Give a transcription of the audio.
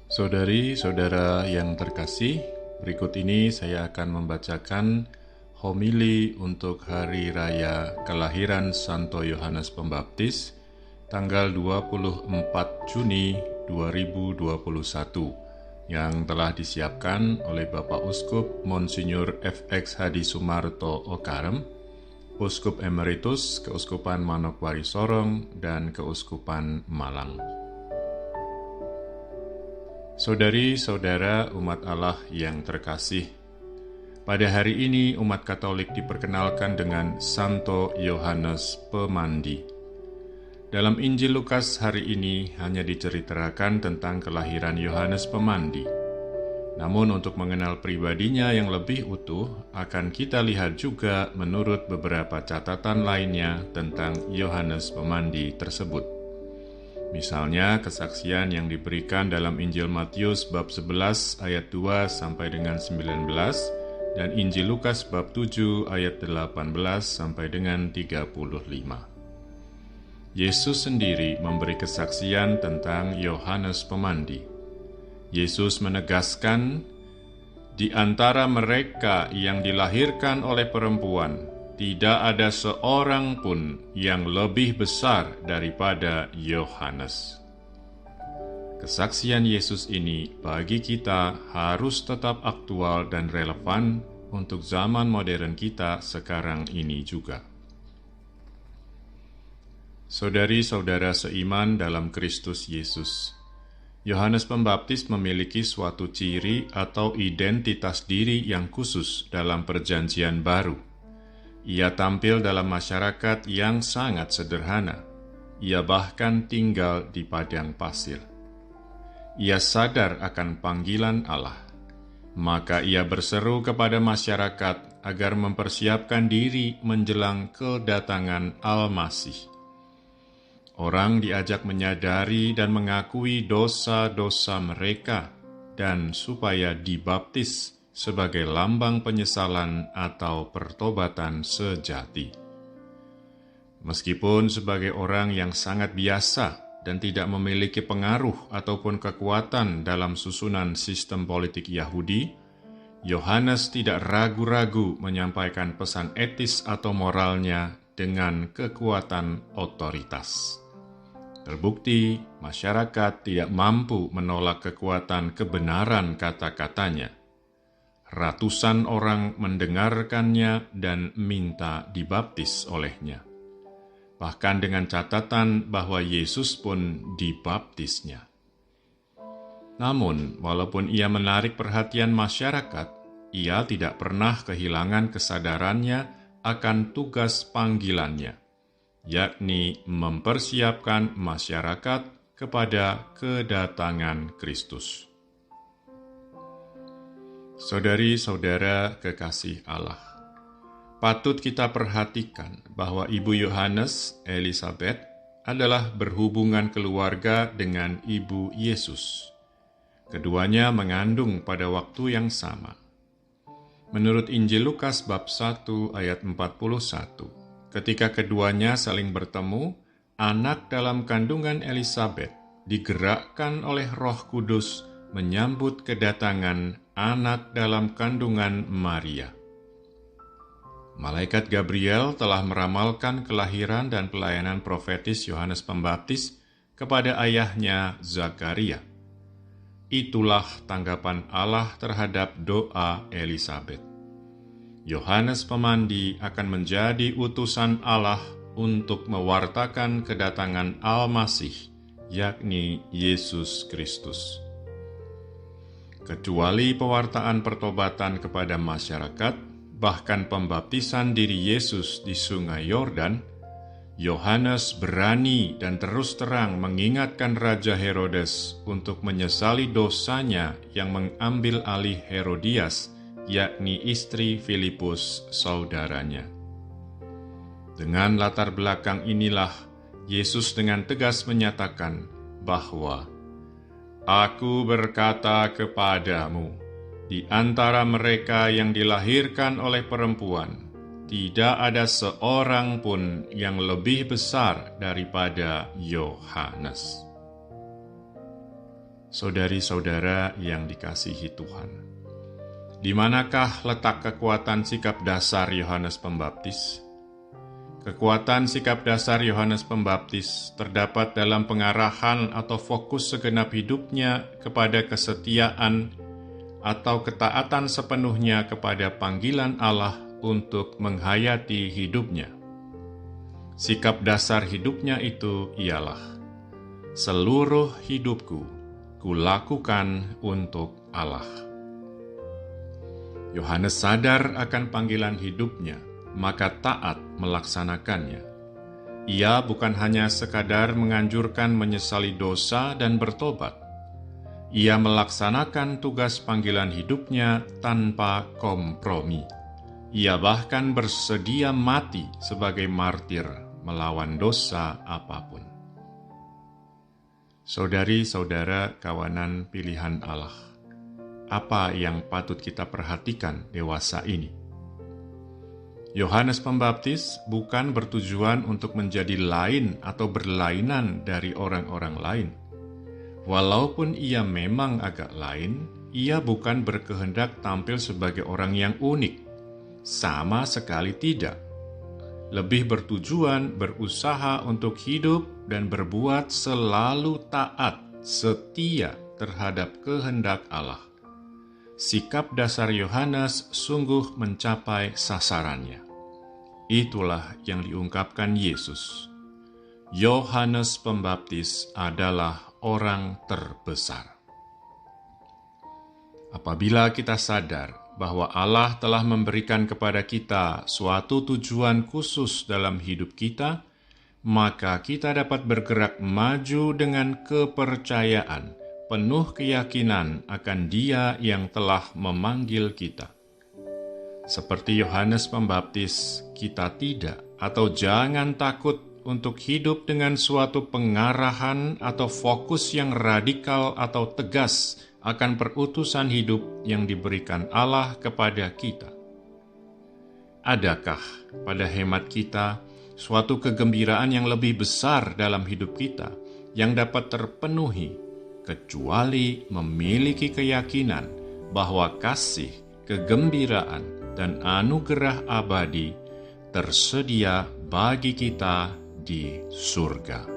Saudari-saudara yang terkasih, berikut ini saya akan membacakan homili untuk Hari Raya Kelahiran Santo Yohanes Pembaptis, tanggal 24 Juni 2021, yang telah disiapkan oleh Bapak Uskup Monsinyur FX Hadi Sumarto Okarem, Uskup Emeritus Keuskupan Manokwari Sorong dan Keuskupan Malang. Saudari-saudara umat Allah yang terkasih, pada hari ini umat Katolik diperkenalkan dengan Santo Yohanes Pemandi. Dalam Injil Lukas hari ini hanya diceritakan tentang kelahiran Yohanes Pemandi. Namun untuk mengenal pribadinya yang lebih utuh, akan kita lihat juga menurut beberapa catatan lainnya tentang Yohanes Pemandi tersebut. Misalnya kesaksian yang diberikan dalam Injil Matius bab 11 ayat 2 sampai dengan 19 dan Injil Lukas bab 7 ayat 18 sampai dengan 35. Yesus sendiri memberi kesaksian tentang Yohanes Pemandi. Yesus menegaskan, di antara mereka yang dilahirkan oleh perempuan, tidak ada seorang pun yang lebih besar daripada Yohanes. Kesaksian Yesus ini bagi kita harus tetap aktual dan relevan untuk zaman modern kita sekarang ini juga. Saudari-saudara seiman dalam Kristus Yesus, Yohanes Pembaptis memiliki suatu ciri atau identitas diri yang khusus dalam Perjanjian Baru. Ia tampil dalam masyarakat yang sangat sederhana. Ia bahkan tinggal di padang pasir. Ia sadar akan panggilan Allah. Maka ia berseru kepada masyarakat agar mempersiapkan diri menjelang kedatangan Al-Masih. Orang diajak menyadari dan mengakui dosa-dosa mereka dan supaya dibaptis sebagai lambang penyesalan atau pertobatan sejati. Meskipun sebagai orang yang sangat biasa dan tidak memiliki pengaruh ataupun kekuatan dalam susunan sistem politik Yahudi, Yohanes tidak ragu-ragu menyampaikan pesan etis atau moralnya dengan kekuatan otoritas. Terbukti, masyarakat tidak mampu menolak kekuatan kebenaran kata-katanya. Ratusan orang mendengarkannya dan minta dibaptis olehnya. Bahkan dengan catatan bahwa Yesus pun dibaptisnya. Namun, walaupun ia menarik perhatian masyarakat, ia tidak pernah kehilangan kesadarannya akan tugas panggilannya, yakni mempersiapkan masyarakat kepada kedatangan Kristus. Saudari-saudara kekasih Allah, patut kita perhatikan bahwa Ibu Yohanes, Elisabeth, adalah berhubungan keluarga dengan Ibu Yesus. Keduanya mengandung pada waktu yang sama. Menurut Injil Lukas bab 1 ayat 41, ketika keduanya saling bertemu, anak dalam kandungan Elisabeth digerakkan oleh Roh Kudus menyambut kedatangan anak dalam kandungan Maria. Malaikat Gabriel telah meramalkan kelahiran dan pelayanan profetis Yohanes Pembaptis kepada ayahnya Zakaria. Itulah tanggapan Allah terhadap doa Elisabeth. Yohanes Pemandi akan menjadi utusan Allah untuk mewartakan kedatangan Al-Masih, yakni Yesus Kristus. Kecuali pewartaan pertobatan kepada masyarakat, bahkan pembaptisan diri Yesus di Sungai Yordan, Yohanes berani dan terus terang mengingatkan Raja Herodes untuk menyesali dosanya yang mengambil alih Herodias, yakni istri Filipus saudaranya. Dengan latar belakang inilah, Yesus dengan tegas menyatakan bahwa Aku berkata kepadamu, di antara mereka yang dilahirkan oleh perempuan, tidak ada seorang pun yang lebih besar daripada Yohanes. Saudari-saudara yang dikasihi Tuhan, di manakah letak kekuatan sikap dasar Yohanes Pembaptis? Kekuatan sikap dasar Yohanes Pembaptis terdapat dalam pengarahan atau fokus segenap hidupnya kepada kesetiaan atau ketaatan sepenuhnya kepada panggilan Allah untuk menghayati hidupnya. Sikap dasar hidupnya itu ialah, seluruh hidupku kulakukan untuk Allah. Yohanes sadar akan panggilan hidupnya, maka taat melaksanakannya. Ia bukan hanya sekadar menganjurkan menyesali dosa dan bertobat. Ia melaksanakan tugas panggilan hidupnya tanpa kompromi. Ia bahkan bersedia mati sebagai martir melawan dosa apapun. Saudari-saudara kawanan pilihan Allah, apa yang patut kita perhatikan dewasa ini? Yohanes Pembaptis bukan bertujuan untuk menjadi lain atau berlainan dari orang-orang lain. Walaupun ia memang agak lain, ia bukan berkehendak tampil sebagai orang yang unik. Sama sekali tidak. Lebih bertujuan berusaha untuk hidup dan berbuat selalu taat, setia terhadap kehendak Allah. Sikap dasar Yohanes sungguh mencapai sasarannya. Itulah yang diungkapkan Yesus. Yohanes Pembaptis adalah orang terbesar. Apabila kita sadar bahwa Allah telah memberikan kepada kita suatu tujuan khusus dalam hidup kita, maka kita dapat bergerak maju dengan kepercayaan, penuh keyakinan akan Dia yang telah memanggil kita. Seperti Yohanes Pembaptis, kita tidak atau jangan takut untuk hidup dengan suatu pengarahan atau fokus yang radikal atau tegas akan perutusan hidup yang diberikan Allah kepada kita. Adakah pada hemat kita suatu kegembiraan yang lebih besar dalam hidup kita yang dapat terpenuhi kecuali memiliki keyakinan bahwa kasih, kegembiraan, dan anugerah abadi tersedia bagi kita di surga?